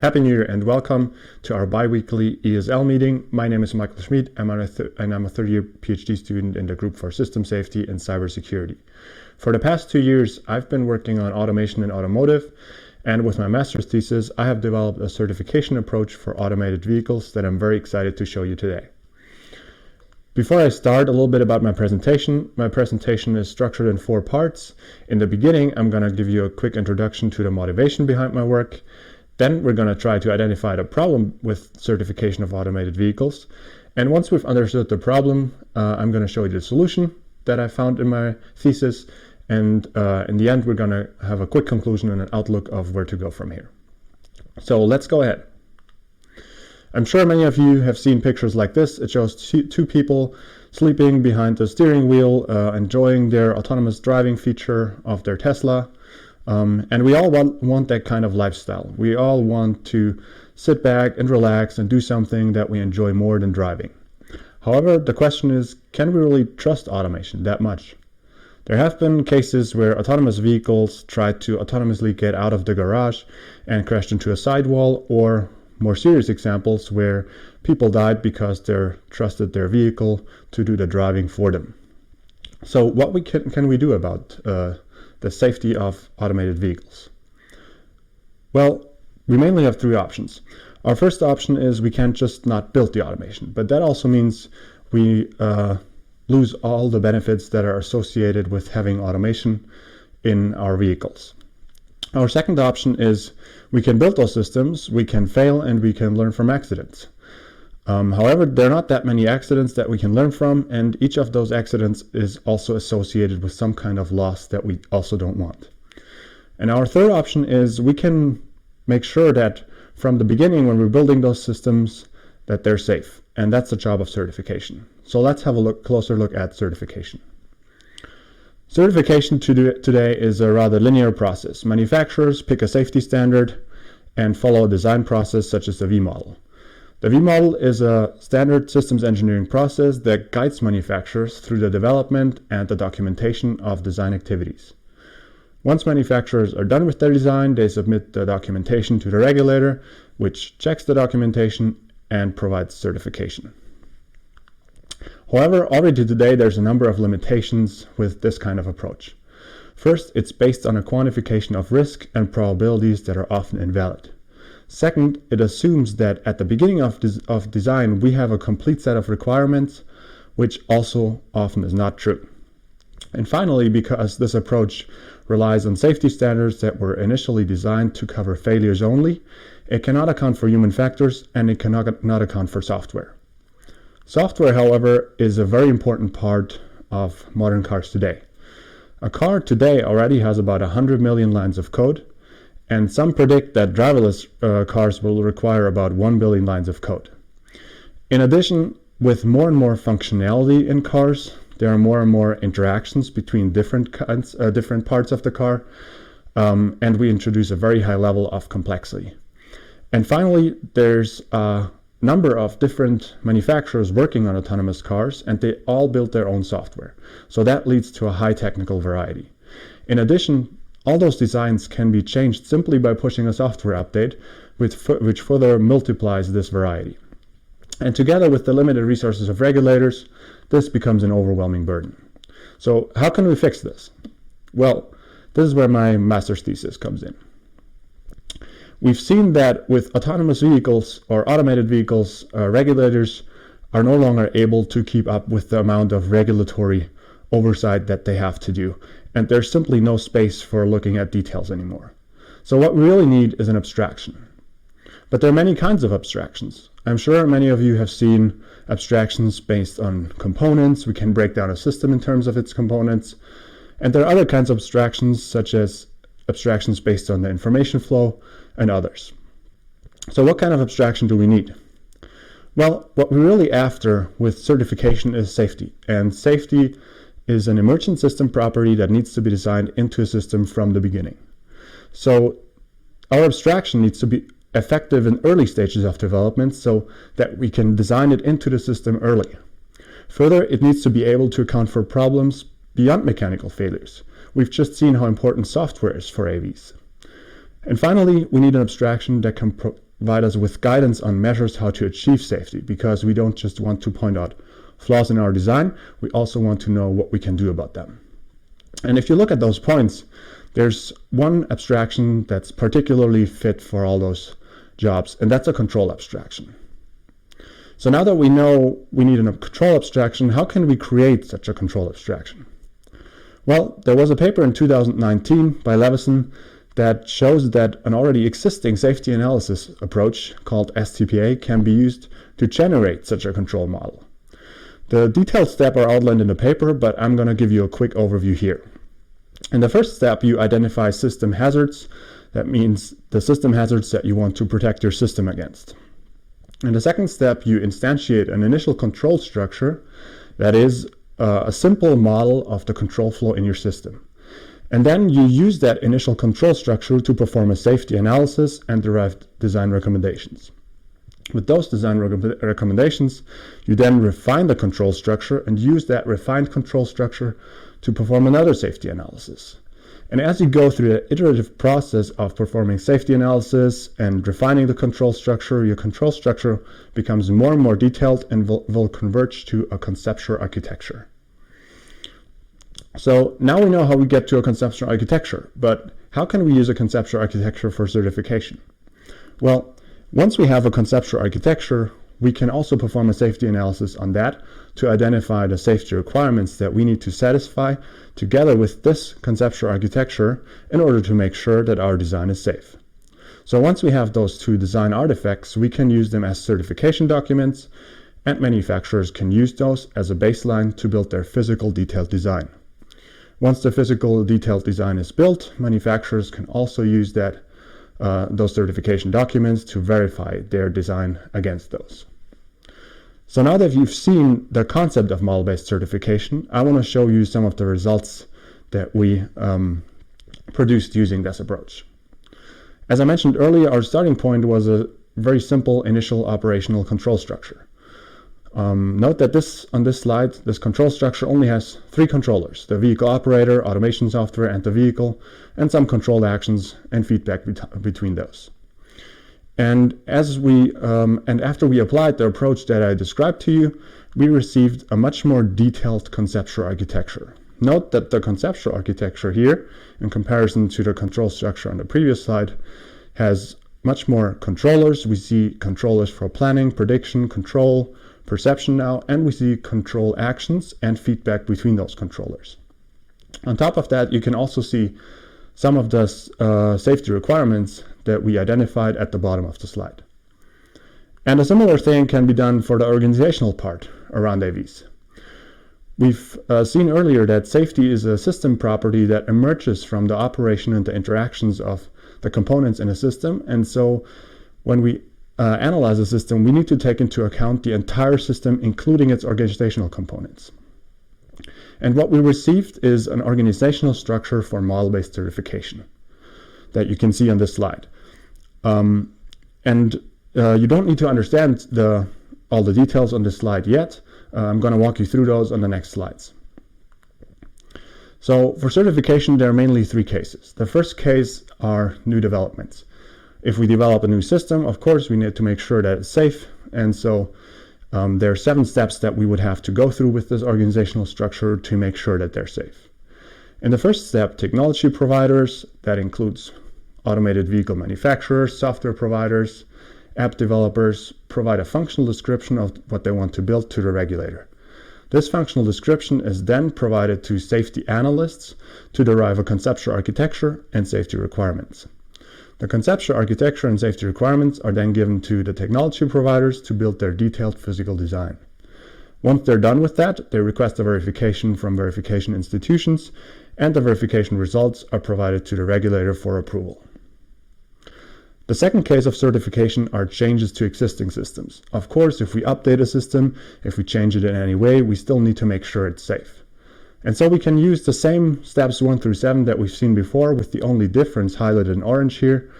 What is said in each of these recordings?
Happy New Year and welcome to our bi-weekly ESL meeting. My name is Michael Schmid and I'm a third-year PhD student in the group for System Safety and Cybersecurity. For the past 2 years, I've been working on automation in automotive, and with my master's thesis, I have developed a certification approach for automated vehicles that I'm very excited to show you today. Before I start, a little bit about my presentation. My presentation is structured in 4 parts. In the beginning, I'm going to give you a quick introduction to the motivation behind my work. Then we're going to try to identify the problem with certification of automated vehicles. And once we've understood the problem, I'm going to show you the solution that I found in my thesis. And in the end, we're going to have a quick conclusion and an outlook of where to go from here. So let's go ahead. I'm sure many of you have seen pictures like this. It shows two people sleeping behind the steering wheel, enjoying their autonomous driving feature of their Tesla. And we all want that kind of lifestyle. We all want to sit back and relax and do something that we enjoy more than driving. However, the question is, can we really trust automation that much? There have been cases where autonomous vehicles tried to autonomously get out of the garage and crashed into a sidewall, or more serious examples where people died because they trusted their vehicle to do the driving for them. So what can we do about the safety of automated vehicles? Well, we mainly have 3 options. Our first option is we can't just not build the automation, but that also means we lose all the benefits that are associated with having automation in our vehicles. Our second option is we can build those systems, we can fail, and we can learn from accidents. However, there are not that many accidents that we can learn from, and each of those accidents is also associated with some kind of loss that we also don't want. And our third option is we can make sure that from the beginning when we're building those systems that they're safe, and that's the job of certification. So let's have a closer look at certification. Certification today is a rather linear process. Manufacturers pick a safety standard and follow a design process such as the V model. The V model is a standard systems engineering process that guides manufacturers through the development and the documentation of design activities. Once manufacturers are done with their design, they submit the documentation to the regulator, which checks the documentation and provides certification. However, already today there's a number of limitations with this kind of approach. First, it's based on a quantification of risk and probabilities that are often invalid. Second, it assumes that at the beginning of design we have a complete set of requirements, which also often is not true. And finally, because this approach relies on safety standards that were initially designed to cover failures only, it cannot account for human factors and it cannot account for software. Software, however, is a very important part of modern cars today. A car today already has about 100 million lines of code, and some predict that driverless cars will require about 1 billion lines of code. In addition, with more and more functionality in cars, there are more and more interactions between different parts of the car, and we introduce a very high level of complexity. And finally, there's a number of different manufacturers working on autonomous cars, and they all build their own software. So that leads to a high technical variety. In addition, all those designs can be changed simply by pushing a software update, which further multiplies this variety. And together with the limited resources of regulators, this becomes an overwhelming burden. So how can we fix this? Well, this is where my master's thesis comes in. We've seen that with autonomous vehicles or automated vehicles, regulators are no longer able to keep up with the amount of regulatory oversight that they have to do, and there's simply no space for looking at details anymore. So what we really need is an abstraction. But there are many kinds of abstractions. I'm sure many of you have seen abstractions based on components. We can break down a system in terms of its components. And there are other kinds of abstractions, such as abstractions based on the information flow and others. So what kind of abstraction do we need? Well, what we're really after with certification is safety. And safety is an emergent system property that needs to be designed into a system from the beginning. So our abstraction needs to be effective in early stages of development so that we can design it into the system early. Further, it needs to be able to account for problems beyond mechanical failures. We've just seen how important software is for AVs. And finally, we need an abstraction that can provide us with guidance on measures how to achieve safety, because we don't just want to point out flaws in our design, we also want to know what we can do about them. And if you look at those points, there's one abstraction that's particularly fit for all those jobs, and that's a control abstraction. So now that we know we need a control abstraction, how can we create such a control abstraction? Well, there was a paper in 2019 by Levison that shows that an already existing safety analysis approach called STPA can be used to generate such a control model. The detailed steps are outlined in the paper, but I'm going to give you a quick overview here. In the first step, you identify system hazards. That means the system hazards that you want to protect your system against. In the second step, you instantiate an initial control structure that is a simple model of the control flow in your system. And then you use that initial control structure to perform a safety analysis and derive design recommendations. With those design recommendations, you then refine the control structure and use that refined control structure to perform another safety analysis. And as you go through the iterative process of performing safety analysis and refining the control structure, your control structure becomes more and more detailed and will converge to a conceptual architecture. So now we know how we get to a conceptual architecture, but how can we use a conceptual architecture for certification? Well, once we have a conceptual architecture, we can also perform a safety analysis on that to identify the safety requirements that we need to satisfy together with this conceptual architecture in order to make sure that our design is safe. So once we have those two design artifacts, we can use them as certification documents, and manufacturers can use those as a baseline to build their physical detailed design. Once the physical detailed design is built, manufacturers can also use those certification documents to verify their design against those. So now that you've seen the concept of model-based certification, I want to show you some of the results that we produced using this approach. As I mentioned earlier, our starting point was a very simple initial operational control structure. Note that on this slide, this control structure only has 3 controllers: the vehicle operator, automation software, and the vehicle, and some controlled actions and feedback between those. And after we applied the approach that I described to you, we received a much more detailed conceptual architecture. Note that the conceptual architecture here, in comparison to the control structure on the previous slide, has much more controllers. We see controllers for planning, prediction, control, perception now, and we see control actions and feedback between those controllers. On top of that, you can also see some of the safety requirements that we identified at the bottom of the slide. And a similar thing can be done for the organizational part around AVs. We've seen earlier that safety is a system property that emerges from the operation and the interactions of the components in a system, and so when we analyze a system, we need to take into account the entire system, including its organizational components. And what we received is an organizational structure for model-based certification that you can see on this slide. You don't need to understand all the details on this slide yet. I'm going to walk you through those on the next slides. So for certification, there are mainly 3 cases. The first case are new developments. If we develop a new system, of course, we need to make sure that it's safe. And so there are 7 steps that we would have to go through with this organizational structure to make sure that they're safe. In the first step, technology providers, that includes automated vehicle manufacturers, software providers, app developers, provide a functional description of what they want to build to the regulator. This functional description is then provided to safety analysts to derive a conceptual architecture and safety requirements. The conceptual architecture and safety requirements are then given to the technology providers to build their detailed physical design. Once they're done with that, they request a verification from verification institutions, and the verification results are provided to the regulator for approval. The second case of certification are changes to existing systems. Of course, if we update a system, if we change it in any way, we still need to make sure it's safe. And so we can use the same steps 1 through 7 that we've seen before, with the only difference highlighted in orange here.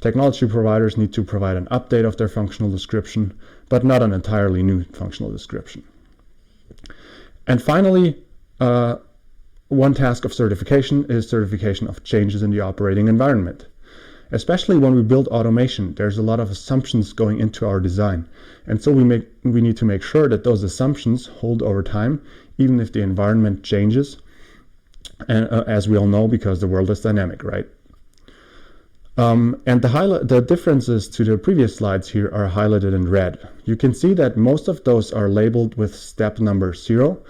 Technology providers need to provide an update of their functional description, but not an entirely new functional description. And finally, one task of certification is certification of changes in the operating environment. Especially when we build automation, there's a lot of assumptions going into our design. And so we need to make sure that those assumptions hold over time, even if the environment changes. And as we all know, because the world is dynamic, right? And the differences to the previous slides here are highlighted in red. You can see that most of those are labeled with step number 0,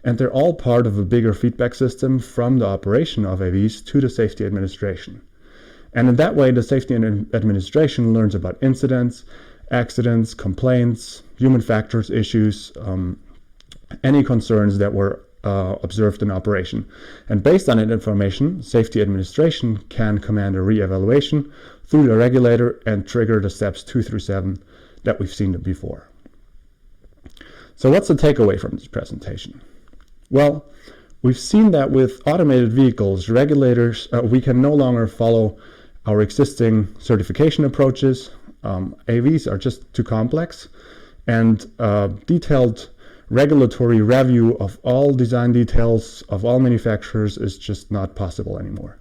and they're all part of a bigger feedback system from the operation of AVs to the safety administration. And in that way, the safety administration learns about incidents, accidents, complaints, human factors issues, any concerns that were observed in operation. And based on that information, safety administration can command a re-evaluation through the regulator and trigger the steps 2 through 7 that we've seen before. So what's the takeaway from this presentation? Well, we've seen that with automated vehicles, regulators, we can no longer follow our existing certification approaches. AVs are just too complex, and detailed regulatory review of all design details of all manufacturers is just not possible anymore.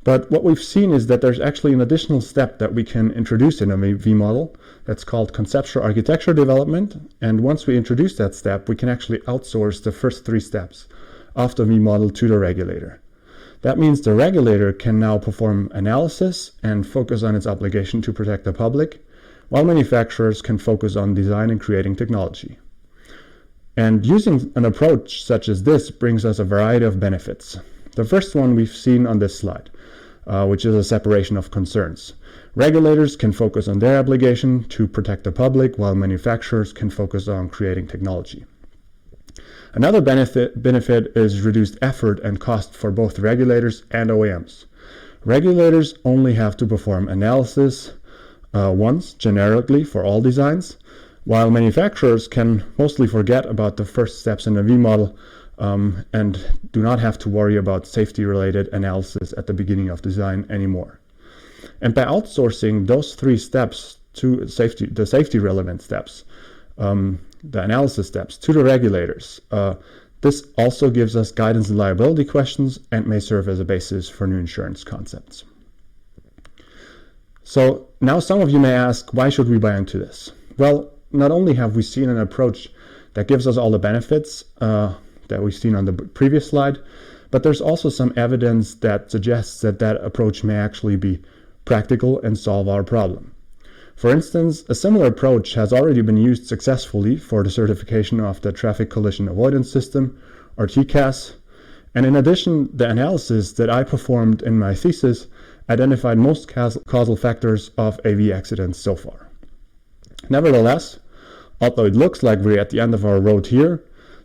But what we've seen is that there's actually an additional step that we can introduce in a V model that's called conceptual architecture development. And once we introduce that step, we can actually outsource the first 3 steps of the V model to the regulator. That means the regulator can now perform analysis and focus on its obligation to protect the public, while manufacturers can focus on design and creating technology. And using an approach such as this brings us a variety of benefits. The first one we've seen on this slide, which is a separation of concerns. Regulators can focus on their obligation to protect the public, while manufacturers can focus on creating technology. Another benefit is reduced effort and cost for both regulators and OEMs. Regulators only have to perform analysis once, generically, for all designs, while manufacturers can mostly forget about the first steps in the V model and do not have to worry about safety-related analysis at the beginning of design anymore. And by outsourcing those 3 steps to the safety-relevant steps, the analysis steps, to the regulators, this also gives us guidance and liability questions and may serve as a basis for new insurance concepts. So now some of you may ask, why should we buy into this? Well, not only have we seen an approach that gives us all the benefits that we've seen on the previous slide, but there's also some evidence that suggests that that approach may actually be practical and solve our problem. For instance, a similar approach has already been used successfully for the certification of the Traffic Collision Avoidance System, or TCAS, and in addition, the analysis that I performed in my thesis identified most causal factors of AV accidents so far. Nevertheless, although it looks like we're at the end of our road here,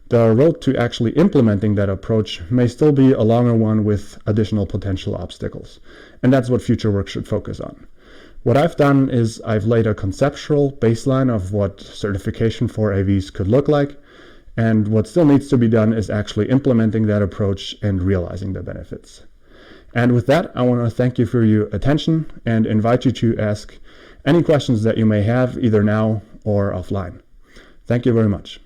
the road to actually implementing that approach may still be a longer one with additional potential obstacles, and that's what future work should focus on. What I've done is I've laid a conceptual baseline of what certification for AVs could look like, and what still needs to be done is actually implementing that approach and realizing the benefits. And with that, I want to thank you for your attention and invite you to ask any questions that you may have either now or offline. Thank you very much.